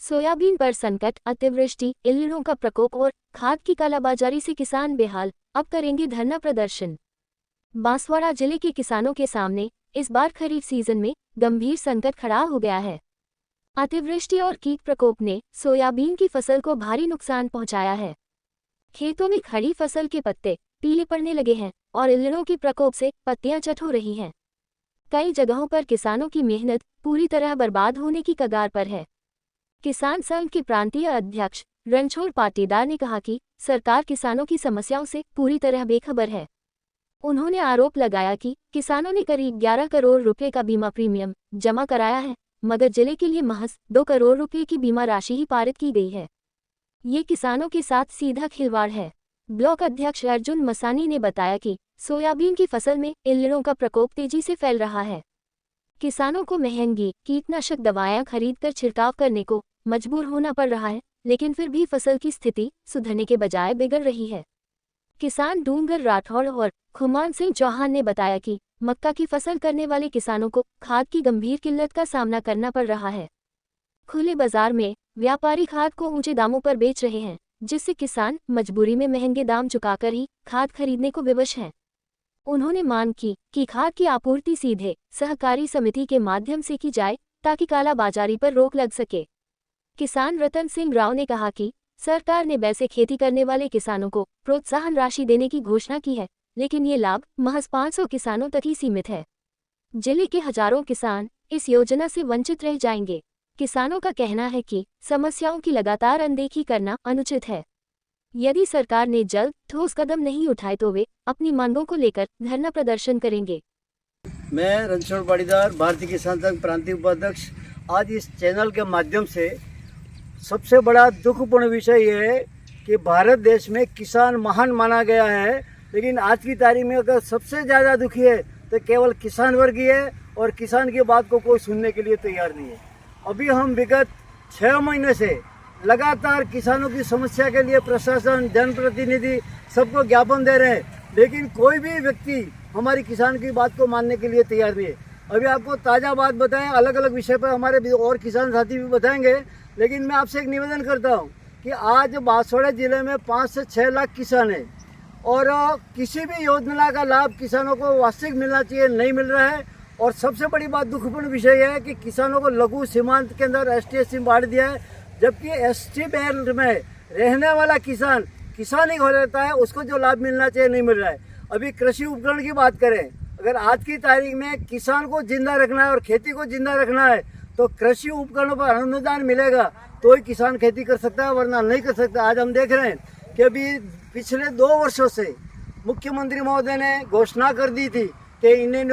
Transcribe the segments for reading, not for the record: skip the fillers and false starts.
Soybean पर संकट, अतिवृष्टि, इल्लिनों का प्रकोप और खाद की कालाबाजारी से किसान बेहाल, अब करेंगे धरना प्रदर्शन। बांसवाड़ा जिले के किसानों के सामने इस बार खरीफ सीजन में गंभीर संकट खड़ा हो गया है। अतिवृष्टि और कीट प्रकोप ने सोयाबीन की फसल को भारी नुकसान पहुंचाया है। खेतों में खड़ी फसल के पत्ते पीले पड़ने लगे हैं और इल्लिनों के प्रकोप से पत्तियां चट हो रही हैं। कई जगहों पर किसानों की मेहनत पूरी तरह बर्बाद होने की कगार पर है। किसान संघ के प्रांतीय अध्यक्ष रणछोड़ पाटीदार ने कहा कि सरकार किसानों की समस्याओं से पूरी तरह बेखबर है। उन्होंने आरोप लगाया कि किसानों ने करीब 11 करोड़ रुपए का बीमा प्रीमियम जमा कराया है, मगर जिले के लिए महज 2 करोड़ रुपए की बीमा राशि ही पारित की गई है। ये किसानों के साथ सीधा खिलवाड़ है। ब्लॉक अध्यक्ष अर्जुन मसानी ने बताया कि सोयाबीन की फसल में इल्लिनों का प्रकोप तेजी से फैल रहा है। किसानों को महंगी कीटनाशक दवाएं खरीदकर छिड़काव करने को मजबूर होना पड़ रहा है, लेकिन फिर भी फसल की स्थिति सुधरने के बजाय बिगड़ रही है। किसान डूंगर राठौड़ और खुमान सिंह चौहान ने बताया कि मक्का की फसल करने वाले किसानों को खाद की गंभीर किल्लत का सामना करना पड़ रहा है। खुले बाजार में व्यापारी खाद को ऊंचे दामों पर बेच रहे हैं, जिससे किसान मजबूरी में महंगे दाम चुकाकर ही खाद खरीदने को विवश हैं। उन्होंने मांग की कि खाद की आपूर्ति सीधे सहकारी समिति के माध्यम से की जाए ताकि कालाबाजारी पर रोक लग सके। किसान रतन सिंह राव ने कहा कि सरकार ने वैसे खेती करने वाले किसानों को प्रोत्साहन राशि देने की घोषणा की है, लेकिन ये लाभ महज 500 किसानों तक ही सीमित है। जिले के हजारों किसान इस योजना से वंचित रह जाएंगे। किसानों का कहना है कि समस्याओं की लगातार अनदेखी करना अनुचित है। यदि सरकार ने जल्द ठोस कदम नहीं उठाए तो वे अपनी मांगों को लेकर धरना प्रदर्शन करेंगे। मैं रणछोड़ पाटीदार, भारतीय किसान संघ प्रांतीय उपाध्यक्ष, आज इस चैनल के माध्यम से सबसे बड़ा दुखपूर्ण विषय ये है कि भारत देश में किसान महान माना गया है, लेकिन आज की तारीख में अगर सबसे ज़्यादा दुखी है तो केवल किसान वर्ग ही है और किसान की बात को कोई सुनने के लिए तैयार नहीं है। अभी हम विगत 6 महीने से लगातार किसानों की समस्या के लिए प्रशासन, जनप्रतिनिधि सबको ज्ञापन दे रहे हैं, लेकिन कोई भी व्यक्ति हमारी किसान की बात को मानने के लिए तैयार नहीं है। अभी आपको ताज़ा बात बताएं, अलग अलग विषय पर हमारे और किसान साथी भी बताएंगे, लेकिन मैं आपसे एक निवेदन करता हूं कि आज बांसवाड़ा जिले में 5 से 6 लाख किसान हैं और किसी भी योजना का लाभ किसानों को वास्तविक मिलना चाहिए, नहीं मिल रहा है। और सबसे बड़ी बात, दुखपूर्ण विषय है कि किसानों को लघु सीमांत के अंदर ST/SC बांट दिया है, जबकि ST बेल्ट में रहने वाला किसान ही हो रहता है, उसको जो लाभ मिलना चाहिए नहीं मिल रहा है। अभी कृषि उपकरण की बात करें, अगर आज की तारीख में किसान को जिंदा रखना है और खेती को जिंदा रखना है तो कृषि उपकरणों पर अनुदान मिलेगा तो ही किसान खेती कर सकता है, वरना नहीं कर सकता। आज हम देख रहे हैं कि अभी पिछले 2 वर्षों से मुख्यमंत्री महोदय ने घोषणा कर दी थी कि इन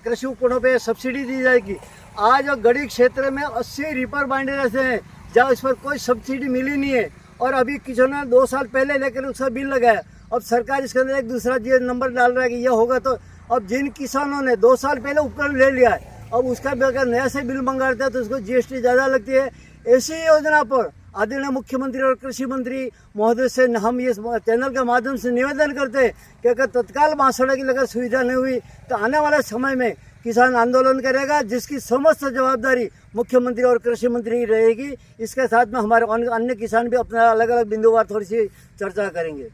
कृषि उपकरणों पे सब्सिडी दी जाएगी। आज गढ़ी क्षेत्र में 80 रीपर बाइंडर ऐसे हैं जहाँ इस पर कोई सब्सिडी मिली नहीं है और अभी किसानों ने 2 साल पहले लेकर उसका बिल लगाया। अब सरकार इसके अंदर एक दूसरा नंबर डाल रहा है कि यह होगा, तो अब जिन किसानों ने 2 साल पहले उपकरण ले लिया है, अब उसका अगर नया से बिल मंगाते हैं तो उसको GST ज़्यादा लगती है। ऐसी योजना पर आदरणीय मुख्यमंत्री और कृषि मंत्री महोदय से हम इस चैनल के माध्यम से निवेदन करते हैं कि अगर तत्काल बांसवाड़ा की अगर सुविधा नहीं हुई तो आने वाले समय में किसान आंदोलन करेगा, जिसकी समस्त जवाबदारी मुख्यमंत्री और कृषि मंत्री रहेगी। इसके साथ में हमारे अन्य किसान भी अपना अलग अलग बिंदुवार थोड़ी सी चर्चा करेंगे।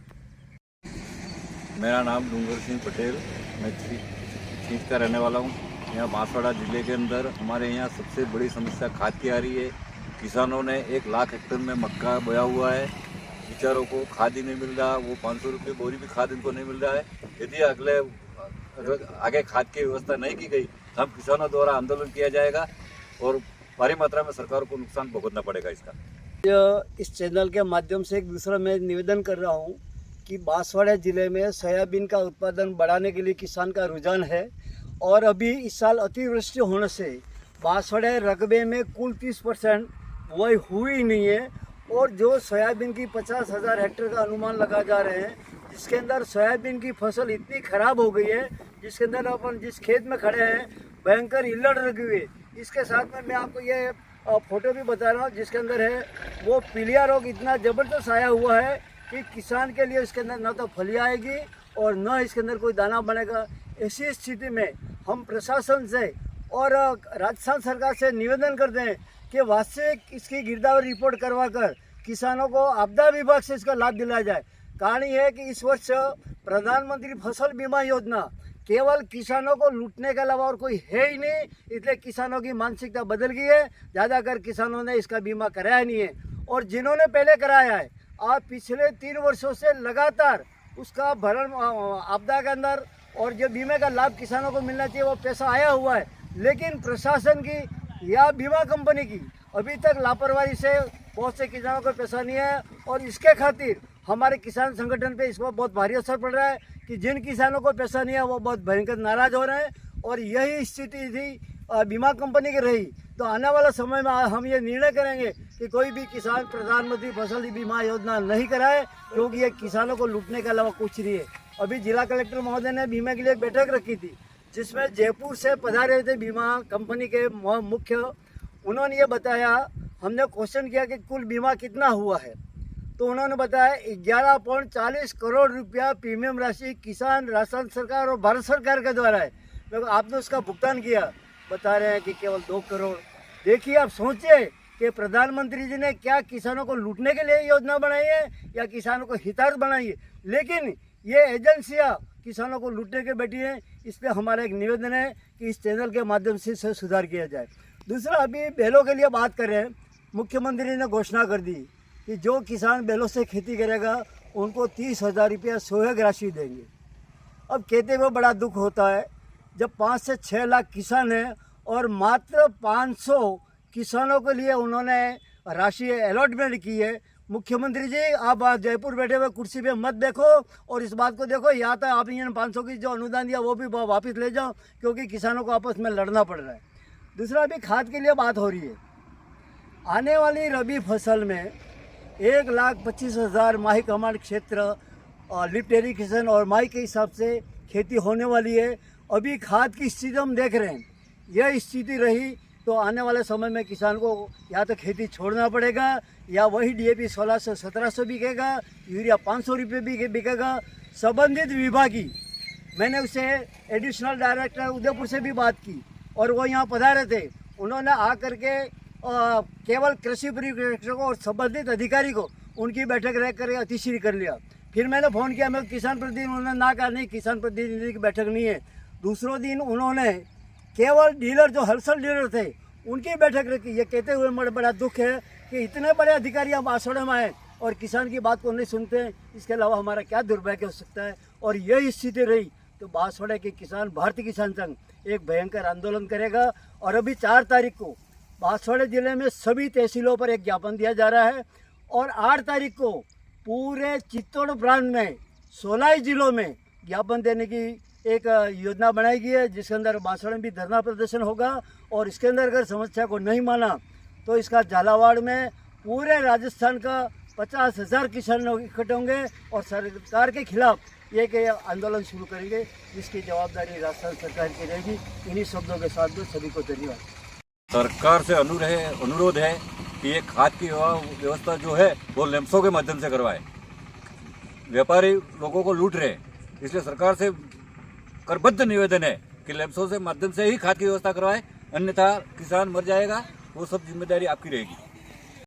मेरा नाम डूंगर सिंह पटेल, मैं छीट का रहने वाला हूँ। यहाँ बांसवाड़ा जिले के अंदर हमारे यहाँ सबसे बड़ी समस्या खाद की आ रही है। किसानों ने 1 लाख हेक्टेयर में मक्का बोया हुआ है, बेचारों को खाद ही नहीं मिल रहा। वो 500 रुपये बोरी भी खाद इनको नहीं मिल रहा है। यदि अगर आगे खाद की व्यवस्था नहीं की गई तो हम किसानों द्वारा आंदोलन किया जाएगा और भारी मात्रा में सरकार को नुकसान भुगतना पड़ेगा इसका। इस चैनल के माध्यम से एक दूसरा मैं निवेदन कर रहा हूँ कि बांसवाड़ा जिले में सोयाबीन का उत्पादन बढ़ाने के लिए किसान का रुझान है और अभी इस साल अतिवृष्टि होने से बांसवाड़ा रकबे में कुल 30% बुआई हुई नहीं है और जो सोयाबीन की 50,000 हेक्टेयर का अनुमान लगा जा रहे हैं, जिसके अंदर सोयाबीन की फसल इतनी खराब हो गई है, जिसके अंदर अपन जिस खेत में खड़े हैं भयंकर इल्लड़ लगी हुई है। इसके साथ में मैं आपको ये फोटो भी बता रहा हूँ जिसके अंदर है वो पीलिया रोग इतना ज़बरदस्त आया हुआ है कि किसान के लिए इसके अंदर न तो फली आएगी और न इसके अंदर कोई दाना बनेगा। ऐसी स्थिति में हम प्रशासन से और राजस्थान सरकार से निवेदन करते हैं कि वास्तविक इसकी गिरदावरी रिपोर्ट करवा कर किसानों को आपदा विभाग से इसका लाभ दिलाया जाए। कारण यह है कि इस वर्ष प्रधानमंत्री फसल बीमा योजना केवल किसानों को लूटने के अलावा और कोई है ही नहीं, इसलिए किसानों की मानसिकता बदल गई है। ज़्यादातर किसानों ने इसका बीमा कराया नहीं है, और जिन्होंने पहले कराया है आज पिछले 3 वर्षों से लगातार उसका भरण आपदा के अंदर और जो बीमे का लाभ किसानों को मिलना चाहिए वो पैसा आया हुआ है, लेकिन प्रशासन की या बीमा कंपनी की अभी तक लापरवाही से बहुत से किसानों को पैसा नहीं है। और इसके खातिर हमारे किसान संगठन पे इसको बहुत भारी असर पड़ रहा है कि जिन किसानों को पैसा नहीं है वो बहुत भयंकर नाराज हो रहे हैं। और यही स्थिति थी बीमा कंपनी की रही, तो आने वाला समय में हम ये निर्णय करेंगे कि कोई भी किसान प्रधानमंत्री फसल बीमा योजना नहीं कराए, क्योंकि ये किसानों को लूटने के अलावा कुछ नहीं है। अभी जिला कलेक्टर महोदय ने बीमा के लिए एक बैठक रखी थी, जिसमें जयपुर से पधारे थे बीमा कंपनी के मुख्य। उन्होंने ये बताया, हमने क्वेश्चन किया कि कुल बीमा कितना हुआ है, तो उन्होंने बताया 11.40 करोड़ रुपया प्रीमियम राशि किसान, राजस्थान सरकार और भारत सरकार के द्वारा है। तो आपने उसका भुगतान किया, बता रहे हैं कि केवल 2 करोड़। देखिए, आप सोचिए कि प्रधानमंत्री जी ने क्या किसानों को लूटने के लिए योजना बनाई है या किसानों को हितार्थ बनाई है, लेकिन ये एजेंसियां किसानों को लूटने के बैठी हैं। इसलिए हमारा एक निवेदन है कि इस चैनल के माध्यम से सुधार किया जाए। दूसरा, अभी बैलों के लिए बात कर रहे हैं, मुख्यमंत्री ने घोषणा कर दी कि जो किसान बैलों से खेती करेगा उनको 30,000 रुपया सोहाग राशि देंगे। अब कहते हुए बड़ा दुख होता है, जब 5 से 6 लाख किसान हैं और मात्र 500 किसानों के लिए उन्होंने राशि अलॉटमेंट की है। मुख्यमंत्री जी, आप आज जयपुर बैठे हुए कुर्सी पे मत देखो और इस बात को देखो, या तो आप इन 500 की जो अनुदान दिया वो भी वापस ले जाओ, क्योंकि किसानों को आपस में लड़ना पड़ रहा है। दूसरा, अभी खाद के लिए बात हो रही है। आने वाली रबी फसल में 1,25,000 माही कमांड क्षेत्र लिफ्ट इरिगेशन और माही के हिसाब से खेती होने वाली है। अभी खाद की स्थिति हम देख रहे हैं, यह स्थिति रही तो आने वाले समय में किसान को या तो खेती छोड़ना पड़ेगा या वही DAP 1600-1700 बिकेगा, यूरिया 500 रुपये भी बिकेगा। संबंधित विभागी, मैंने उससे एडिशनल डायरेक्टर उदयपुर से भी बात की और वो यहाँ पधारे थे। उन्होंने आकर के केवल कृषि परिप्रेक्षकों और संबंधित अधिकारी को उनकी बैठक रह कर अतिश्री कर लिया। फिर मैंने फ़ोन किया, मैं किसान प्रतिनिधि, उन्होंने ना कहा नहीं किसान प्रतिनिधि की बैठक नहीं है। दूसरों दिन उन्होंने केवल डीलर, जो होलसेल डीलर थे, उनकी बैठक रखी। ये कहते हुए मुझे बड़ा दुख है कि इतने बड़े अधिकारी हम बांसवाड़ा में आए और किसान की बात को नहीं सुनते हैं। इसके अलावा हमारा क्या दुर्भाग्य हो सकता है। और यही स्थिति रही तो बांसवाड़ा के किसान, भारतीय किसान संघ एक भयंकर आंदोलन करेगा। और अभी 4 तारीख को बांसवाड़ा जिले में सभी तहसीलों पर एक ज्ञापन दिया जा रहा है और 8 तारीख को पूरे चित्तौड़ प्रांत में 16 जिलों में ज्ञापन देने की एक योजना बनाई गई है, जिसके अंदर बांसवाड़ा में भी धरना प्रदर्शन होगा। और इसके अंदर अगर समस्या को नहीं माना तो इसका झालावाड़ में पूरे राजस्थान का 50,000 किसान इकट्ठे होंगे और सरकार के खिलाफ एक आंदोलन शुरू करेंगे, जिसकी जवाबदारी राजस्थान सरकार की रहेगी। इन्हीं शब्दों के साथ दो सभी को धन्यवाद। सरकार से अनुरोध है कि ये खाद की व्यवस्था जो है वो लैंप्सों के माध्यम से करवाए। व्यापारी लोगों को लूट रहे हैं, इसलिए सरकार से करबद्ध निवेदन है कि लैंप्सों से माध्यम से ही खाद की व्यवस्था करवाए, अन्यथा किसान मर जाएगा, वो सब जिम्मेदारी आपकी रहेगी।